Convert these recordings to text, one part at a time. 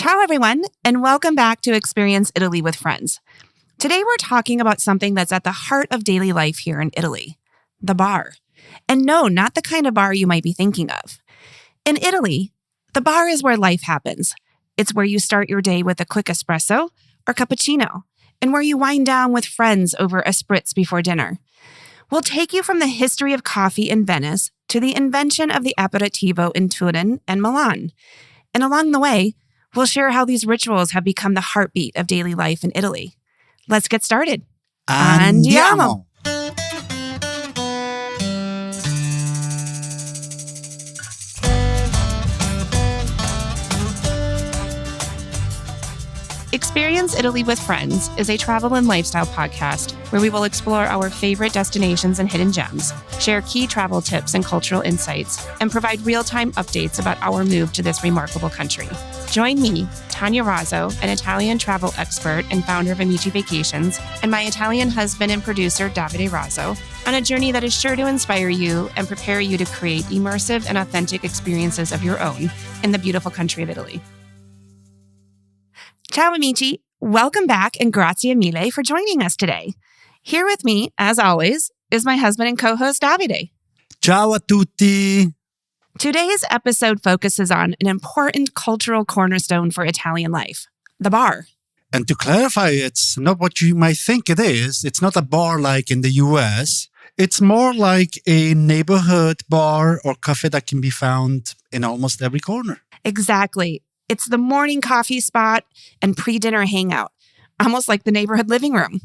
Ciao, everyone, and welcome back to Experience Italy with Friends. Today, we're talking about something that's at the heart of daily life here in Italy, the bar. And no, not the kind of bar you might be thinking of. In Italy, the bar is where life happens. It's where you start your day with a quick espresso or cappuccino, and where you wind down with friends over a spritz before dinner. We'll take you from the history of coffee in Venice to the invention of the aperitivo in Turin and Milan. And along the way, we'll share how these rituals have become the heartbeat of daily life in Italy. Let's get started. Andiamo! Experience Italy with Friends is a travel and lifestyle podcast where we will explore our favorite destinations and hidden gems, share key travel tips and cultural insights, and provide real-time updates about our move to this remarkable country. Join me, Tanya Razzo, an Italian travel expert and founder of Amici Vacations, and my Italian husband and producer, Davide Razzo, on a journey that is sure to inspire you and prepare you to create immersive and authentic experiences of your own in the beautiful country of Italy. Ciao, amici. Welcome back and grazie mille for joining us today. Here with me, as always, is my husband and co-host, Davide. Ciao a tutti! Today's episode focuses on an important cultural cornerstone for Italian life, the bar. And to clarify, it's not what you might think it is. It's not a bar like in the US. It's more like a neighborhood bar or cafe that can be found in almost every corner. Exactly. It's the morning coffee spot and pre-dinner hangout, almost like the neighborhood living room.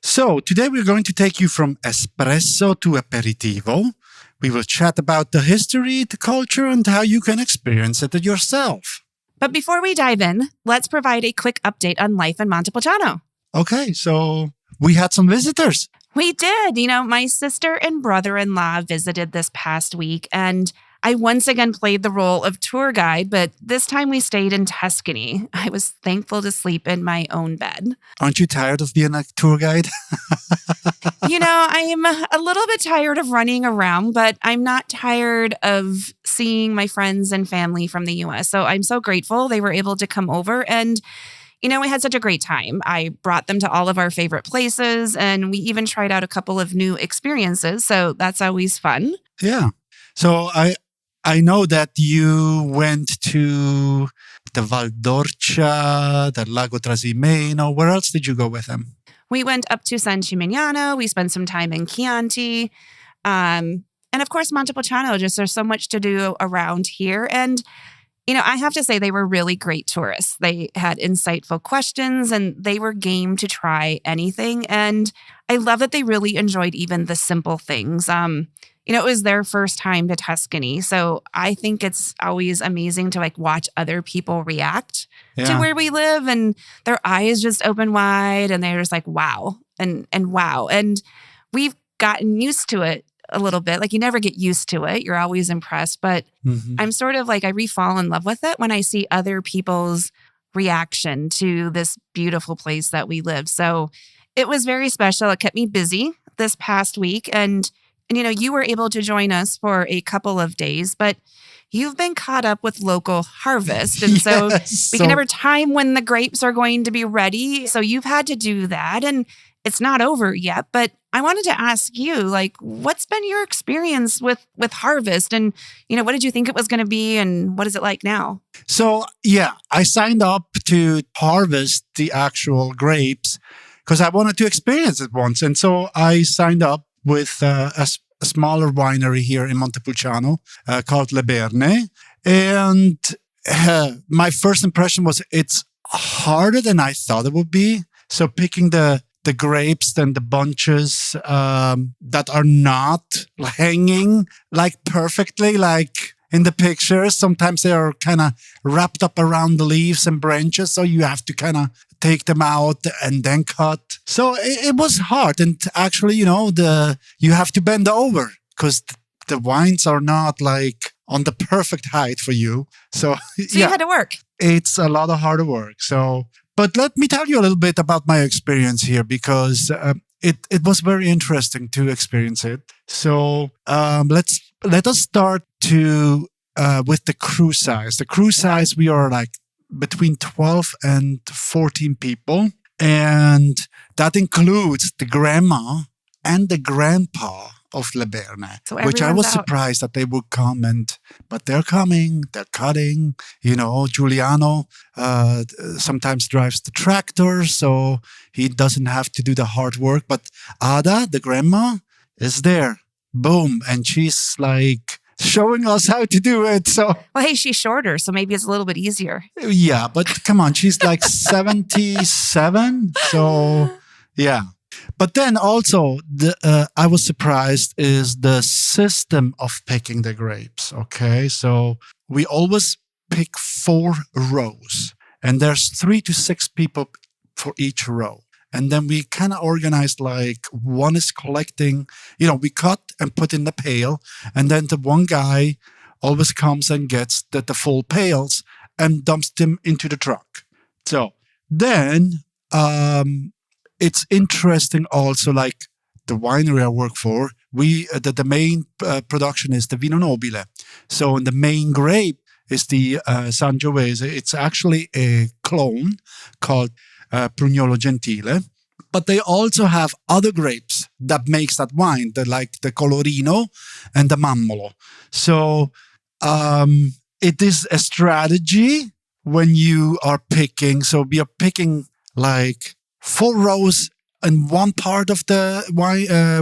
So today we're going to take you from espresso to aperitivo. We will chat about the history, the culture, and how you can experience it yourself. But before we dive in, let's provide a quick update on life in Montepulciano. Okay, so we had some visitors. We did. My sister and brother-in-law visited this past week, and I once again played the role of tour guide, but this time we stayed in Tuscany. I was thankful to sleep in my own bed. Aren't you tired of being a tour guide? I'm a little bit tired of running around, but I'm not tired of seeing my friends and family from the US. So I'm so grateful they were able to come over and we had such a great time. I brought them to all of our favorite places, and we even tried out a couple of new experiences. So that's always fun. Yeah. So I know that you went to the Val d'Orcia, the Lago Trasimeno. Where else did you go with them? We went up to San Gimignano. We spent some time in Chianti. And of course, Montepulciano. Just there's so much to do around here. And I have to say they were really great tourists. They had insightful questions and they were game to try anything. And I love that they really enjoyed even the simple things. It was their first time to Tuscany. So I think it's always amazing to watch other people react to where we live, and their eyes just open wide and they're just like, wow, and wow. And we've gotten used to it a little bit. You never get used to it. You're always impressed. But I'm sort of I re-fall in love with it when I see other people's reaction to this beautiful place that we live. So it was very special. It kept me busy this past week. And you were able to join us for a couple of days, but you've been caught up with local harvest. And so we can never time when the grapes are going to be ready. So you've had to do that. And it's not over yet, but I wanted to ask you, what's been your experience with harvest? And, what did you think it was going to be? And what is it like now? So, I signed up to harvest the actual grapes because I wanted to experience it once. And so I signed up with a smaller winery here in Montepulciano called Le Berne. And my first impression was it's harder than I thought it would be. So picking the grapes and the bunches that are not hanging perfectly in the pictures. Sometimes they are kind of wrapped up around the leaves and branches. So you have to kind of take them out and then cut. So it was hard. And actually, you have to bend over because the wines are not on the perfect height for you. So you had to work. It's a lot of hard work. But let me tell you a little bit about my experience here because it was very interesting to experience it. So let us start with the crew size. The crew size, we are between 12 and 14 people. And that includes the grandma and the grandpa of Le Berne, So which I was everyone's out. surprised that they would come. But they're coming, they're cutting. Giuliano sometimes drives the tractor, so he doesn't have to do the hard work. But Ada, the grandma, is there. Boom. And she's like showing us how to do it. So Well, hey, she's shorter, so maybe it's a little bit easier. yeah, but come on, she's like 77. So yeah. But then also, I was surprised is the system of picking the grapes. Okay, so we always pick 4 rows, and there's 3 to 6 people for each row. And then we kind of organized like one is collecting, we cut and put in the pail, and then the one guy always comes and gets the full pails and dumps them into the truck. So then it's interesting also, like the winery I work for, the main production is the Vino Nobile. So the main grape is the Sangiovese. It's actually a clone called Prugnolo Gentile. But they also have other grapes that makes that wine, like the Colorino and the Mammolo. So it is a strategy when you are picking. So we are picking like 4 rows in one part of the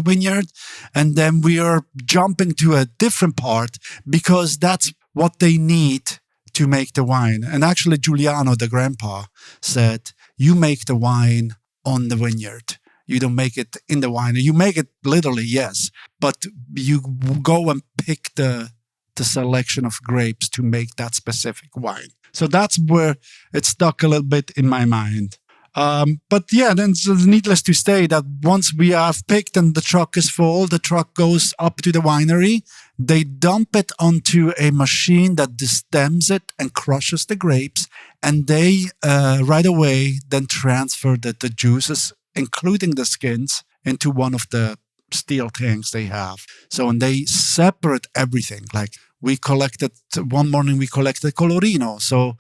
vineyard, and then we are jumping to a different part because that's what they need to make the wine. And actually, Giuliano, the grandpa, said, you make the wine on the vineyard. You don't make it in the winery. You make it literally, yes, but you go and pick the selection of grapes to make that specific wine. So that's where it stuck a little bit in my mind. But yeah, then it's needless to say that once we have picked and the truck is full, the truck goes up to the winery. They dump it onto a machine that destems it and crushes the grapes. And they right away then transfer the juices, including the skins, into one of the steel tanks they have. So, and they separate everything. Like one morning we collected Colorino. So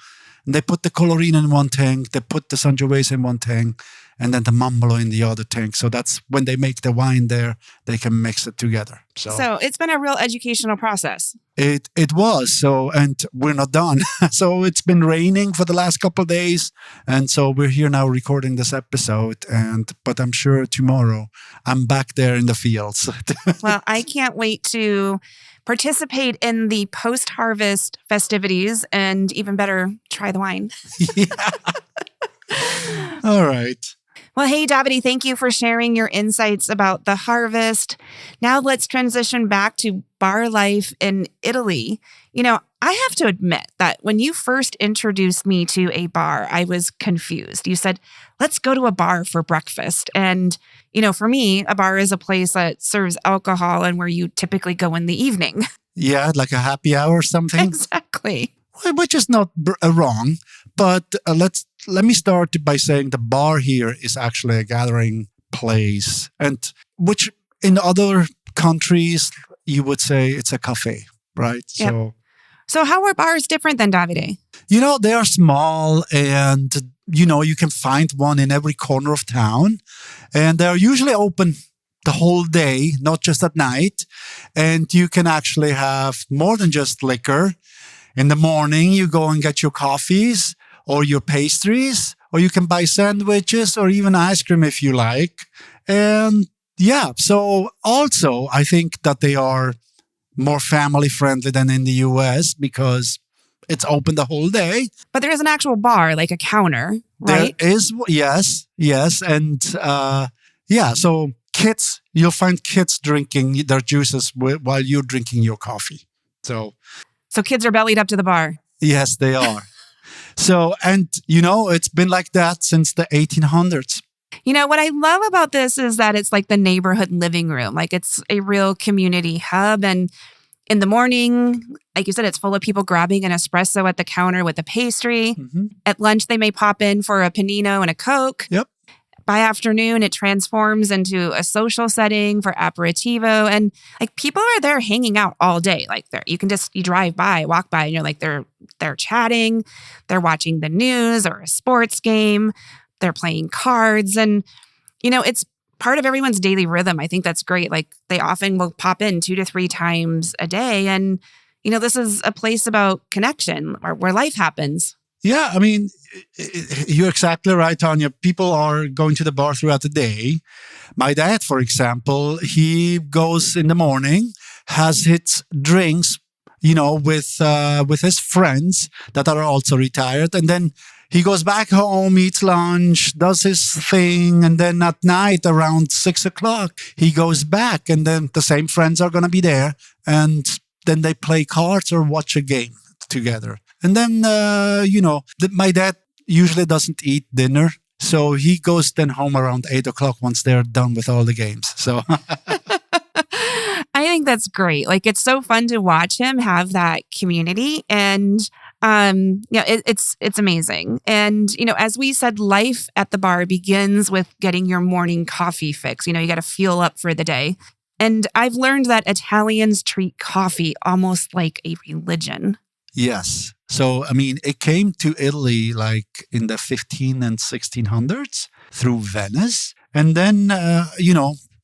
they put the Colorino in one tank, they put the Sangiovese in one tank, and then the Mammolo in the other tank. So that's when they make the wine there, they can mix it together. So it's been a real educational process. It was. So, and we're not done. So it's been raining for the last couple of days. And so we're here now recording this episode. But I'm sure tomorrow I'm back there in the fields. Well, I can't wait to participate in the post-harvest festivities and even better, try the wine. Yeah. All right. Well, hey, Davide, thank you for sharing your insights about the harvest. Now let's transition back to bar life in Italy. I have to admit that when you first introduced me to a bar, I was confused. You said, let's go to a bar for breakfast. And, for me, a bar is a place that serves alcohol and where you typically go in the evening. Yeah, like a happy hour or something. Exactly. Which is not wrong. But let me start by saying the bar here is actually a gathering place, and which in other countries you would say it's a cafe, right? Yep. So how are bars different than Davide? They are small, and you can find one in every corner of town, and they're usually open the whole day, not just at night. And you can actually have more than just liquor. In the morning, you go and get your coffees or your pastries, or you can buy sandwiches or even ice cream if you like. And yeah, so also I think that they are more family friendly than in the US because it's open the whole day. But there is an actual bar, like a counter, right? There is, yes. And so you'll find kids drinking their juices while you're drinking your coffee. So kids are bellied up to the bar. Yes, they are. So, and it's been like that since the 1800s. What I love about this is that it's like the neighborhood living room. Like it's a real community hub. And in the morning, like you said, it's full of people grabbing an espresso at the counter with a pastry. Mm-hmm. At lunch, they may pop in for a panino and a Coke. Yep. by afternoon, it transforms into a social setting for aperitivo. And like people are there hanging out all day. Like you drive by, walk by, and you're like, they're chatting, they're watching the news or a sports game, they're playing cards. And, it's part of everyone's daily rhythm. I think that's great. Like they often will pop in 2 to 3 times a day. And, this is a place about connection or where life happens. Yeah, I mean, you're exactly right, Tanya. People are going to the bar throughout the day. My dad, for example, he goes in the morning, has his drinks, with his friends that are also retired. And then he goes back home, eats lunch, does his thing. And then at night around 6 o'clock, he goes back. And then the same friends are going to be there. And then they play cards or watch a game together. And then, my dad usually doesn't eat dinner. So he goes then home around 8 o'clock once they're done with all the games. So I think that's great. Like, it's so fun to watch him have that community. And, it's amazing. And, as we said, life at the bar begins with getting your morning coffee fix. You got to fuel up for the day. And I've learned that Italians treat coffee almost like a religion. Yes. So, I mean, it came to Italy like in the 15 and 1600s through Venice. And then,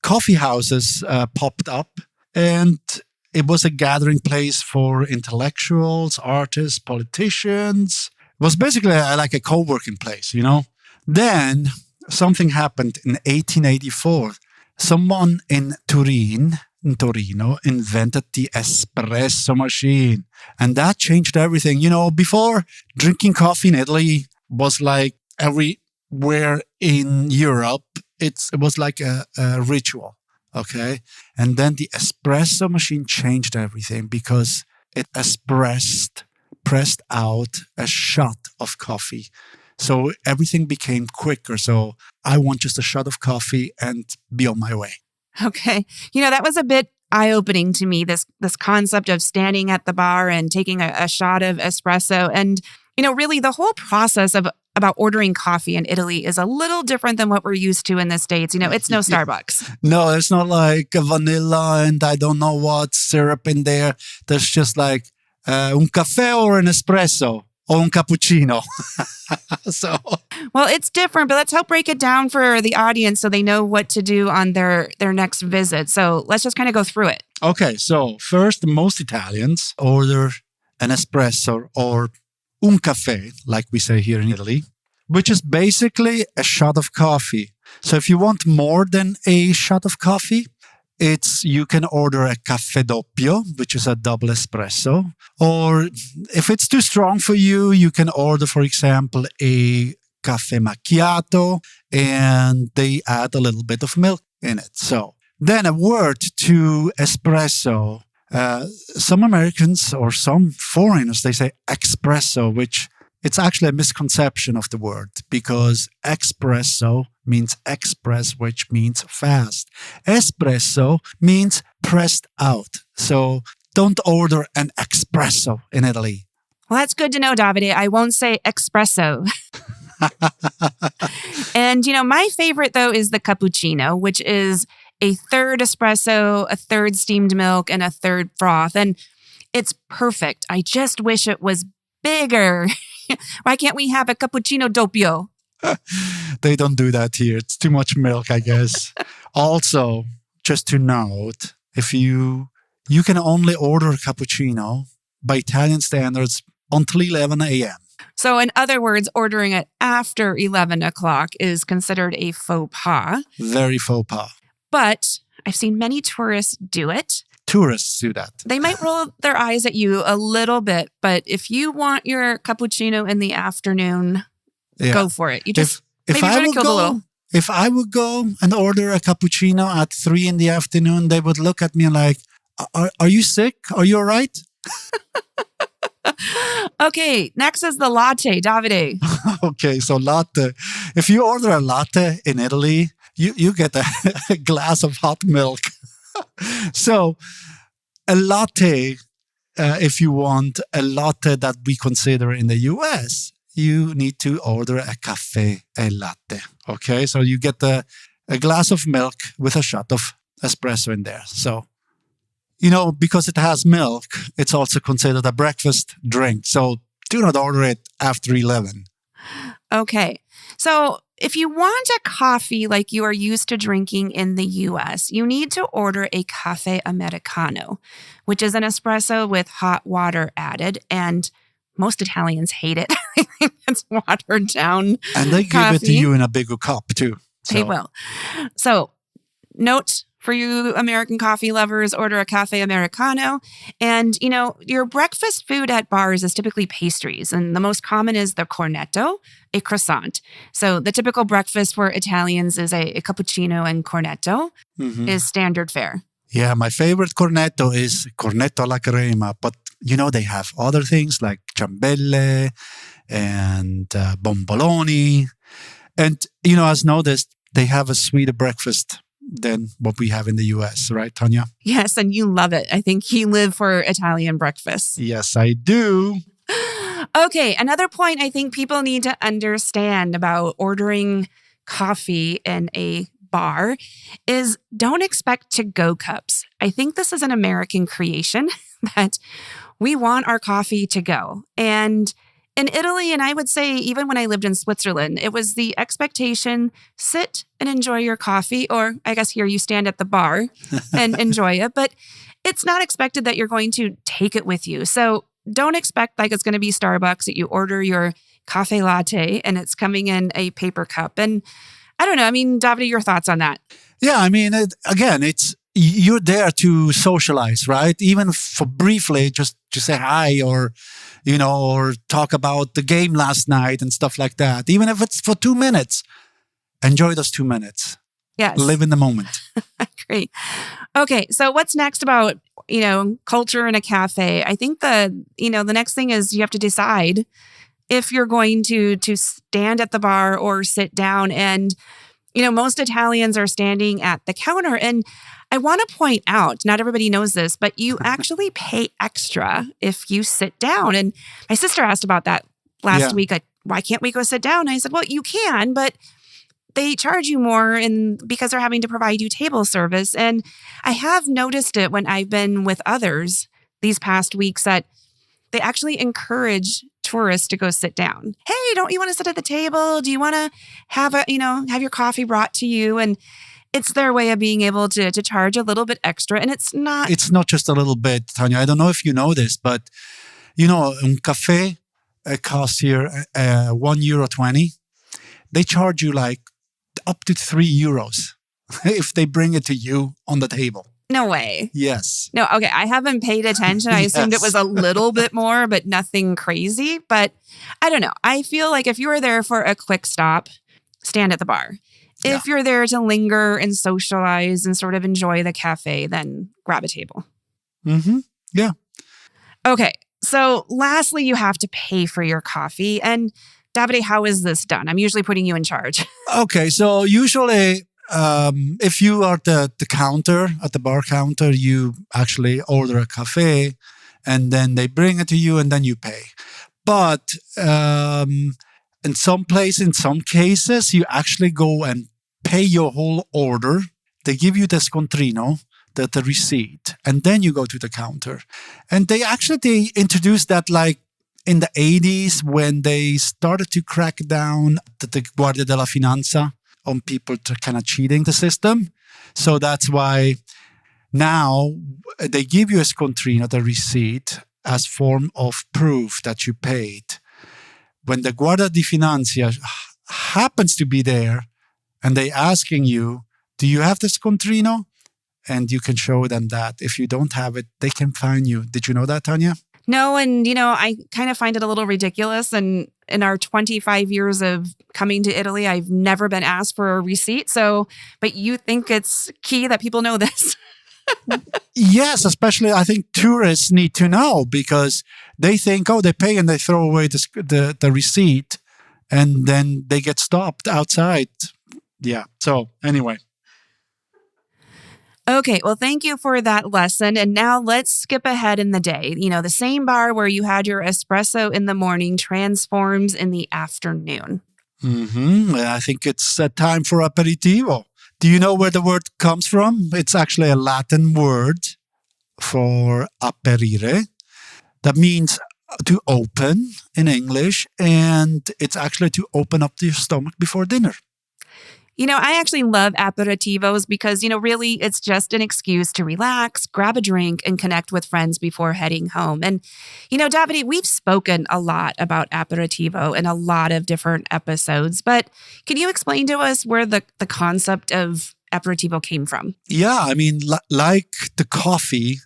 coffee houses popped up, and it was a gathering place for intellectuals, artists, politicians. It was basically like a co-working place, Then something happened in 1884. Someone in Torino invented the espresso machine. And that changed everything. Before, drinking coffee in Italy was like everywhere in Europe. It was like a ritual, okay? And then the espresso machine changed everything because it pressed out a shot of coffee. So everything became quicker. So I want just a shot of coffee and be on my way. Okay. That was a bit eye-opening to me, this concept of standing at the bar and taking a shot of espresso. And, really the whole process about ordering coffee in Italy is a little different than what we're used to in the States. It's no Starbucks. No, it's not like a vanilla and I don't know what syrup in there. There's just like un caffè or an espresso or un cappuccino. Well, it's different, but let's help break it down for the audience so they know what to do on their next visit. So let's just kind of go through it. Okay, so first, most Italians order an espresso or un caffè, like we say here in Italy, which is basically a shot of coffee. So if you want more than a shot of coffee, you can order a caffè doppio, which is a double espresso. Or if it's too strong for you, you can order, for example, a caffè macchiato, and they add a little bit of milk in it. So then a word to espresso. Some Americans or some foreigners, they say espresso, which it's actually a misconception of the word because espresso means express, which means fast. Espresso means pressed out. So don't order an espresso in Italy. Well, that's good to know, Davide. I won't say espresso. And, my favorite, though, is the cappuccino, which is a third espresso, a third steamed milk, and a third froth. And it's perfect. I just wish it was bigger. Why can't we have a cappuccino doppio? They don't do that here. It's too much milk, I guess. Also, just to note, if you can only order a cappuccino by Italian standards until 11 a.m. So in other words, ordering it after 11 o'clock is considered a faux pas. Very faux pas. But I've seen many tourists do it. Tourists do that. They might roll their eyes at you a little bit, but if you want your cappuccino in the afternoon, go for it. You just maybe try to kill a little. If I would go and order a cappuccino at 3 in the afternoon, they would look at me like, are you sick? Are you all right? Okay, next is the latte, Davide. Okay, so latte. If you order a latte in Italy, you get a glass of hot milk. So a latte, if you want a latte that we consider in the US, you need to order a caffè e latte. Okay, so you get a glass of milk with a shot of espresso in there. So, because it has milk, it's also considered a breakfast drink. So do not order it after 11. Okay. So if you want a coffee like you are used to drinking in the US, you need to order a caffè americano, which is an espresso with hot water added. And most Italians hate it. I think it's watered down And they give it to you in a bigger cup too. They will. So note for you American coffee lovers, order a caffè americano. And, your breakfast food at bars is typically pastries. And the most common is the cornetto, a croissant. So the typical breakfast for Italians is a cappuccino and cornetto is standard fare. Yeah, my favorite cornetto is cornetto alla crema. But, they have other things like ciambelle and bomboloni. And, as noticed, they have a sweeter breakfast than what we have in the US, right, Tanya? Yes, and you love it. I think you live for Italian breakfast. Yes, I do. Okay, another point I think people need to understand about ordering coffee in a bar is don't expect to-go cups. I think this is an American creation that we want our coffee to go. And in Italy, and I would say even when I lived in Switzerland, it was the expectation, sit and enjoy your coffee, or I guess here you stand at the bar and enjoy it, but it's not expected that you're going to take it with you. So don't expect like it's going to be Starbucks that you order your cafe latte and it's coming in a paper cup. And I don't know, Davide, your thoughts on that? Yeah, you're there to socialize, right? Even for briefly, just to say hi or talk about the game last night and stuff like that. Even if it's for 2 minutes, enjoy those 2 minutes. Yes. Live in the moment. Great. Okay. So what's next about, culture in a cafe? I think the next thing is you have to decide if you're going to stand at the bar or sit down. And, most Italians are standing at the counter. And I want to point out, not everybody knows this, but you actually pay extra if you sit down. And my sister asked about that last week. Like, why can't we go sit down? And I said, well, you can, but they charge you more because they're having to provide you table service. And I have noticed it when I've been with others these past weeks that they actually encourage tourists to go sit down. Hey, don't you want to sit at the table? Do you want to have have your coffee brought to you? And it's their way of being able to charge a little bit extra. And it's not just a little bit, Tanya. I don't know if you know this, but, un cafe costs here €1.20. They charge you like up to €3 if they bring it to you on the table. No way. Yes. No, okay. I haven't paid attention. I assumed it was a little bit more, but nothing crazy. But I don't know. I feel like if you were there for a quick stop, stand at the bar. If you're there to linger and socialize and sort of enjoy the cafe, then grab a table. Yeah. Okay. So lastly, you have to pay for your coffee. And Davide, how is this done? I'm usually putting you in charge. Okay. So usually, if you are at the bar counter, you actually order a cafe and then they bring it to you and then you pay. But in some cases, you actually go and pay your whole order. They give you the scontrino, the receipt, and then you go to the counter. And they introduced that like in the 80s when they started to crack down the Guardia della Finanza on people kind of cheating the system. So that's why now they give you a scontrino, the receipt, as form of proof that you paid. When the Guardia di Finanza happens to be there and they asking you, do you have the scontrino? And you can show them that. If you don't have it, they can fine you. Did you know that, Tanya? No, and I kind of find it a little ridiculous. And in our 25 years of coming to Italy, I've never been asked for a receipt. But you think it's key that people know this? Yes, especially I think tourists need to know because they think, they pay and they throw away the receipt and then they get stopped outside. Yeah. So anyway. Okay, well, thank you for that lesson. And now let's skip ahead in the day. The same bar where you had your espresso in the morning transforms in the afternoon. I think it's time for aperitivo. Do you know where the word comes from? It's actually a Latin word for aperire. That means to open in English, and it's actually to open up your stomach before dinner. I actually love aperitivos because, really it's just an excuse to relax, grab a drink, and connect with friends before heading home. And, Davide, we've spoken a lot about aperitivo in a lot of different episodes, but can you explain to us where the concept of aperitivo came from? Yeah, I mean, like the coffee,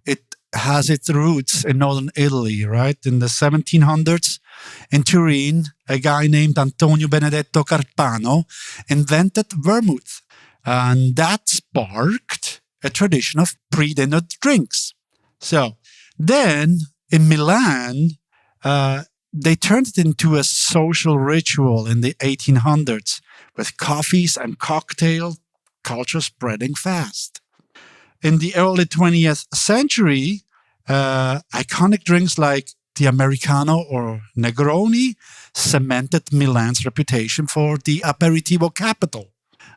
it has its roots in northern Italy, right? In the 1700s, in Turin, a guy named Antonio Benedetto Carpano invented vermouth. And that sparked a tradition of pre-dinner drinks. So then in Milan, they turned it into a social ritual in the 1800s with coffees and cocktail culture spreading fast. In the early 20th century, iconic drinks like the Americano or Negroni cemented Milan's reputation for the aperitivo capital.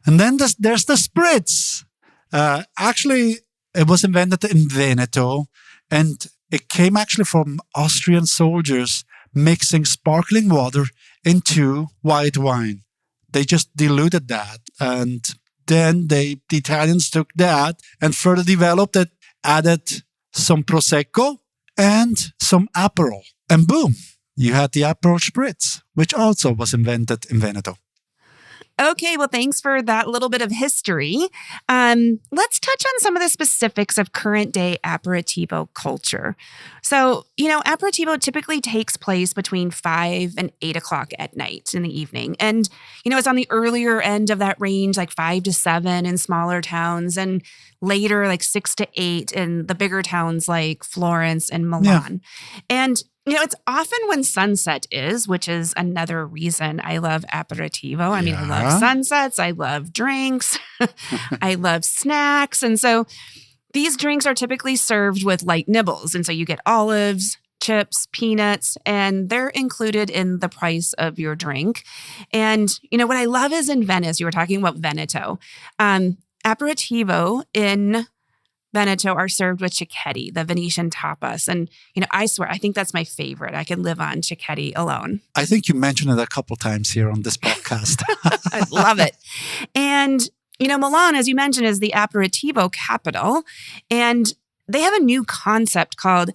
And then there's the spritz. Actually, it was invented in Veneto, and it came actually from Austrian soldiers mixing sparkling water into white wine. They just diluted that, and then the Italians took that and further developed it, added some Prosecco and some Aperol. And boom, you had the Aperol Spritz, which also was invented in Veneto. Okay, well, thanks for that little bit of history. Let's touch on some of the specifics of current day aperitivo culture. So, aperitivo typically takes place between 5 and 8 o'clock at night in the evening. And, it's on the earlier end of that range, like 5 to 7 in smaller towns, and later like 6 to 8 in the bigger towns like Florence and Milan. Yeah. And it's often when sunset is, which is another reason I love aperitivo. I mean, I love sunsets. I love drinks. I love snacks. And so these drinks are typically served with light nibbles. And so you get olives, chips, peanuts, and they're included in the price of your drink. And, what I love is in Venice, you were talking about Veneto. Aperitivo in Veneto are served with cicchetti, the Venetian tapas. And, I swear, I think that's my favorite. I can live on cicchetti alone. I think you mentioned it a couple times here on this podcast. I love it. And, Milan, as you mentioned, is the aperitivo capital. And they have a new concept called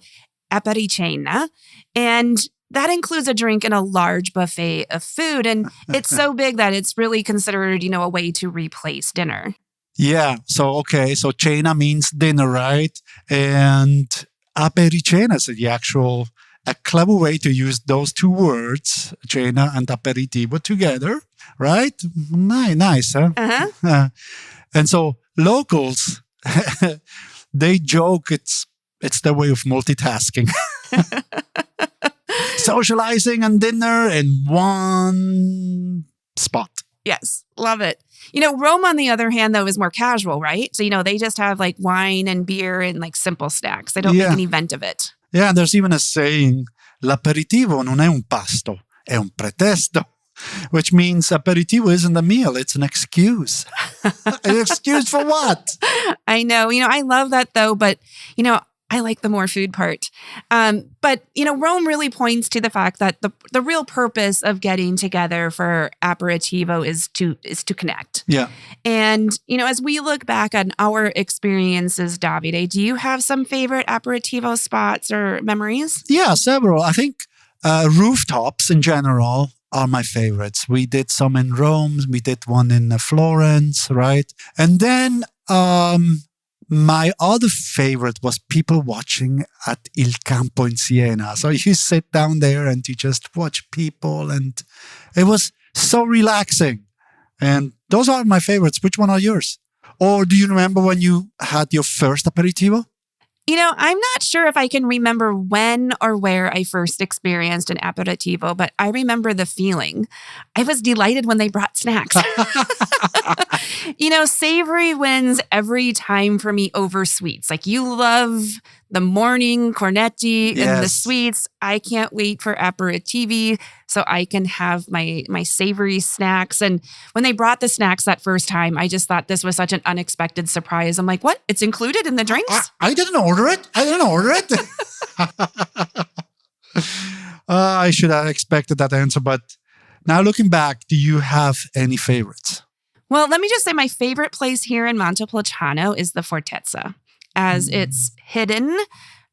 apericena. And that includes a drink and a large buffet of food. And it's so big that it's really considered, a way to replace dinner. Yeah. So cena means dinner, right? And apericena is a clever way to use those two words, cena and aperitivo together, right? Nice, huh? Uh-huh. And so locals, they joke it's their way of multitasking. Socializing and dinner in one spot. Yes, love it. Rome, on the other hand, though, is more casual, right? So, they just have like wine and beer and like simple snacks. They don't make an event of it. Yeah, and there's even a saying, l'aperitivo non è un pasto, è un pretesto, which means aperitivo isn't a meal, it's an excuse. An excuse for what? I know. I love that, though, but, I like the more food part. But, Rome really points to the fact that the real purpose of getting together for aperitivo is to connect. Yeah. And, as we look back on our experiences, Davide, do you have some favorite aperitivo spots or memories? Yeah, several. I think rooftops in general are my favorites. We did some in Rome. We did one in Florence, right? And then my other favorite was people watching at Il Campo in Siena. So you sit down there and you just watch people, and it was so relaxing. And those are my favorites. Which one are yours? Or do you remember when you had your first aperitivo? I'm not sure if I can remember when or where I first experienced an aperitivo, but I remember the feeling. I was delighted when they brought snacks. Savory wins every time for me over sweets. Like you love the morning cornetti and the sweets. I can't wait for aperitivi so I can have my savory snacks. And when they brought the snacks that first time, I just thought this was such an unexpected surprise. I'm like, what? It's included in the drinks? I didn't order it. I should have expected that answer. But now looking back, do you have any favorites? Well, let me just say my favorite place here in Montepulciano is the Fortezza, as it's hidden,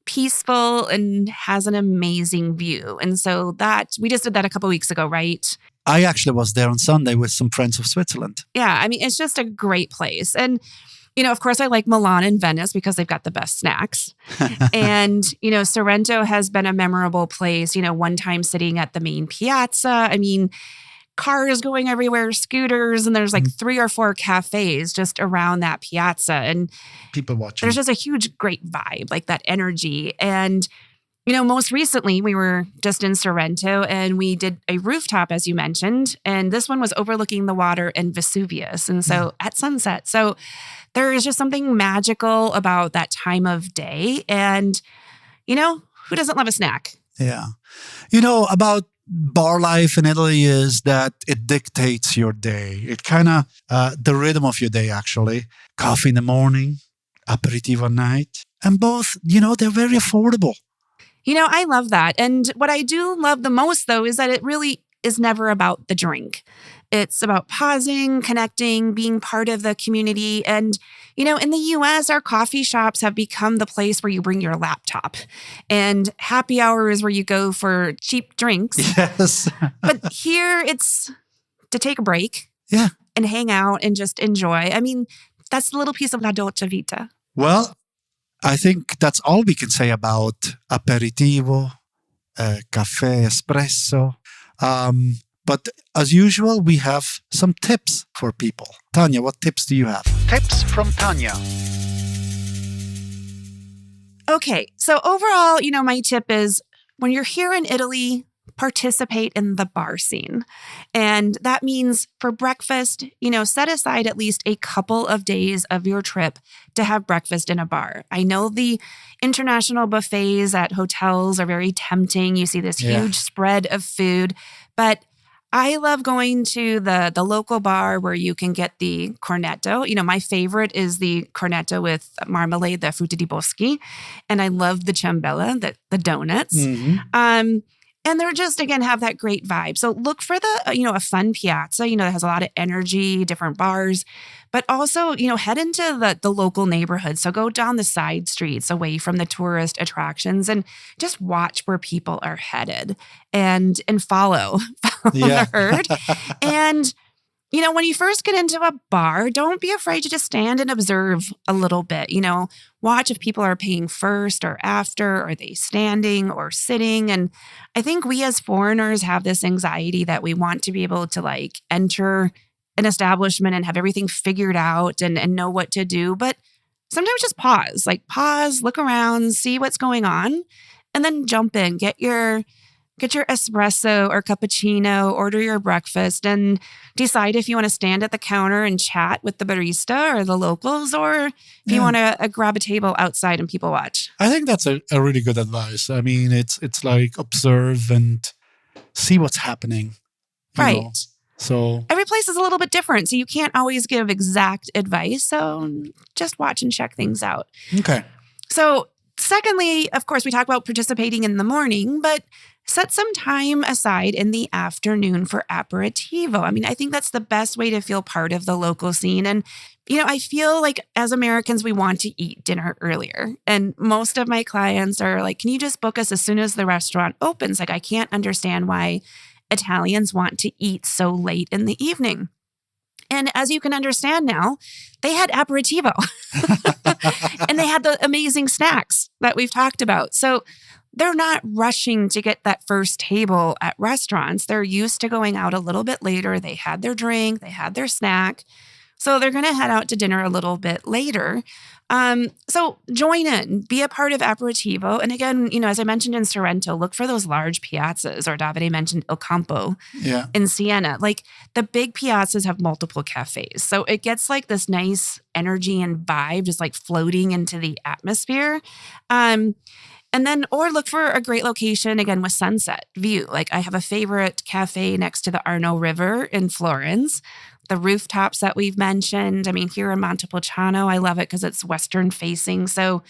peaceful, and has an amazing view. And so we just did that a couple weeks ago, right? I actually was there on Sunday with some friends of Switzerland. Yeah, I mean, it's just a great place. And, of course, I like Milan and Venice because they've got the best snacks. And, Sorrento has been a memorable place, one time sitting at the main piazza. I mean, cars going everywhere, scooters, and there's like 3 or 4 cafes just around that piazza. And people watching. There's just a huge, great vibe, like that energy. And, most recently we were just in Sorrento and we did a rooftop, as you mentioned. And this one was overlooking the water and Vesuvius. And so at sunset. So there is just something magical about that time of day. And, who doesn't love a snack? Yeah. About bar life in Italy is that it dictates your day. It kind of, the rhythm of your day, actually. Coffee in the morning, aperitivo at night. And both, they're very affordable. I love that. And what I do love the most, though, is that it really is never about the drink. It's about pausing, connecting, being part of the community. And, in the US, our coffee shops have become the place where you bring your laptop. And happy hour is where you go for cheap drinks. Yes. But here it's to take a break. Yeah. And hang out and just enjoy. I mean, that's the little piece of la dolce vita. Well, I think that's all we can say about aperitivo, cafe, espresso. But as usual, we have some tips for people. Tanya, what tips do you have? Tips from Tanya. Okay, so overall, my tip is when you're here in Italy, participate in the bar scene. And that means for breakfast, set aside at least a couple of days of your trip to have breakfast in a bar. I know the international buffets at hotels are very tempting. You see this huge spread of food, but I love going to the local bar where you can get the cornetto. My favorite is the cornetto with marmalade, the frutti di boschi. And I love the ciambella, the donuts. Mm-hmm. And they're just, again, have that great vibe. So look for a fun piazza, that has a lot of energy, different bars, but also, head into the local neighborhood. So go down the side streets away from the tourist attractions and just watch where people are headed and follow the herd. And, when you first get into a bar, don't be afraid to just stand and observe a little bit, watch if people are paying first or after, are they standing or sitting? And I think we as foreigners have this anxiety that we want to be able to enter an establishment and have everything figured out and know what to do. But sometimes just pause, look around, see what's going on, and then jump in, get your espresso or cappuccino, order your breakfast, and decide if you want to stand at the counter and chat with the barista or the locals, or if you want to grab a table outside and people watch. I think that's a really good advice. I mean, it's like observe and see what's happening. Right. So every place is a little bit different, so you can't always give exact advice. So just watch and check things out. Okay. So secondly, of course, we talk about participating in the morning, but set some time aside in the afternoon for aperitivo. I mean, I think that's the best way to feel part of the local scene. And, I feel like as Americans, we want to eat dinner earlier. And most of my clients are like, can you just book us as soon as the restaurant opens? Like, I can't understand why Italians want to eat so late in the evening. And as you can understand now, they had aperitivo and they had the amazing snacks that we've talked about. So they're not rushing to get that first table at restaurants. They're used to going out a little bit later. They had their drink, they had their snack. So they're going to head out to dinner a little bit later. So join in, be a part of aperitivo. And again, as I mentioned in Sorrento, look for those large piazzas, or Davide mentioned Il Campo in Siena. Like the big piazzas have multiple cafes. So it gets like this nice energy and vibe just like floating into the atmosphere. And then, or look for a great location, again, with sunset view. Like I have a favorite cafe next to the Arno River in Florence. The rooftops that we've mentioned. I mean, here in Montepulciano, I love it because it's Western facing. So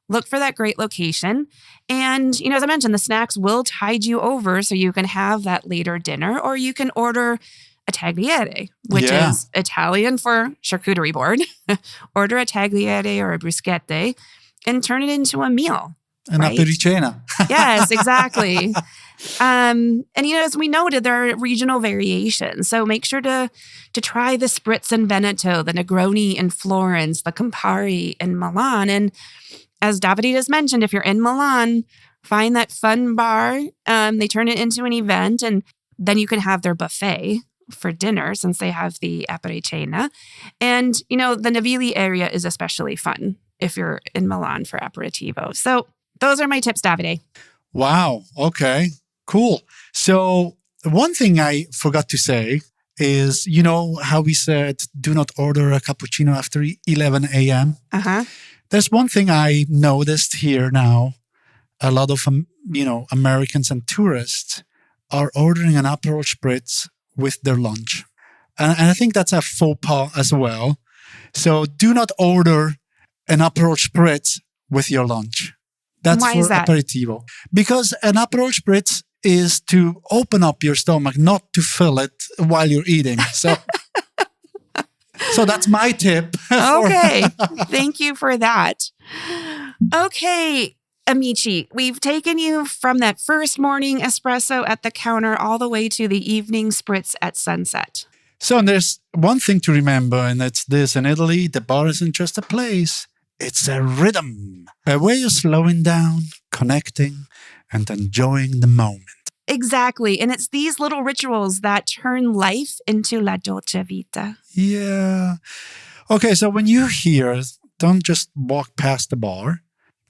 look for that great location. And, as I mentioned, the snacks will tide you over so you can have that later dinner, or you can order a tagliere, which is Italian for charcuterie board. Order a tagliere or a bruschetta and turn it into a meal. An apericena. Yes, exactly. And as we noted, there are regional variations. So make sure to try the spritz in Veneto, the Negroni in Florence, the Campari in Milan. And as Davide just mentioned, if you're in Milan, find that fun bar. They turn it into an event, and then you can have their buffet for dinner since they have the apericena. And, the Navili area is especially fun if you're in Milan for aperitivo. So those are my tips, Davide. Wow. Okay. Cool. So one thing I forgot to say is, how we said, do not order a cappuccino after 11 a.m. There's one thing I noticed here now. A lot of, Americans and tourists are ordering an Aperol Spritz with their lunch. And I think that's a faux pas as well. So do not order an Aperol Spritz with your lunch. That's Why for is that? aperitivo. Because an Aperol Spritz is to open up your stomach, not to fill it while you're eating. So that's my tip. Okay. Thank you for that. Okay, Amici, we've taken you from that first morning espresso at the counter all the way to the evening spritz at sunset. So there's one thing to remember, and it's this: in Italy, the bar isn't just a place. It's a rhythm, a way of slowing down, connecting, and enjoying the moment. Exactly. And it's these little rituals that turn life into la dolce vita. Yeah. Okay, so when you're here, don't just walk past the bar.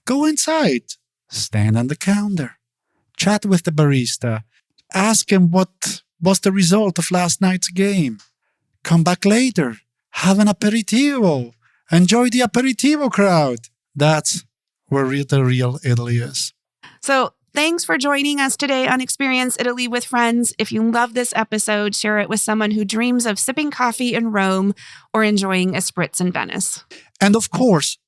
Go inside. Stand on the counter. Chat with the barista. Ask him what was the result of last night's game. Come back later. Have an aperitivo. Enjoy the aperitivo crowd. That's where the real Italy is. So thanks for joining us today on Experience Italy with Friends. If you love this episode, share it with someone who dreams of sipping coffee in Rome or enjoying a spritz in Venice. And of course,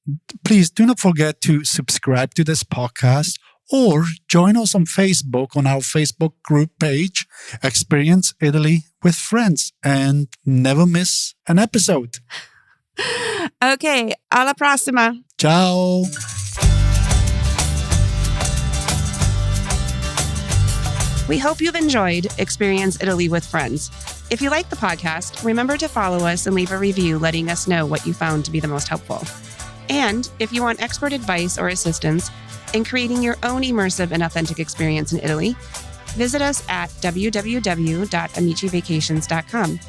please do not forget to subscribe to this podcast or join us on Facebook on our Facebook group page, Experience Italy with Friends, and never miss an episode. Okay, alla prossima. Ciao. We hope you've enjoyed Experience Italy with Friends. If you like the podcast, remember to follow us and leave a review letting us know what you found to be the most helpful. And if you want expert advice or assistance in creating your own immersive and authentic experience in Italy, visit us at www.amicivacations.com.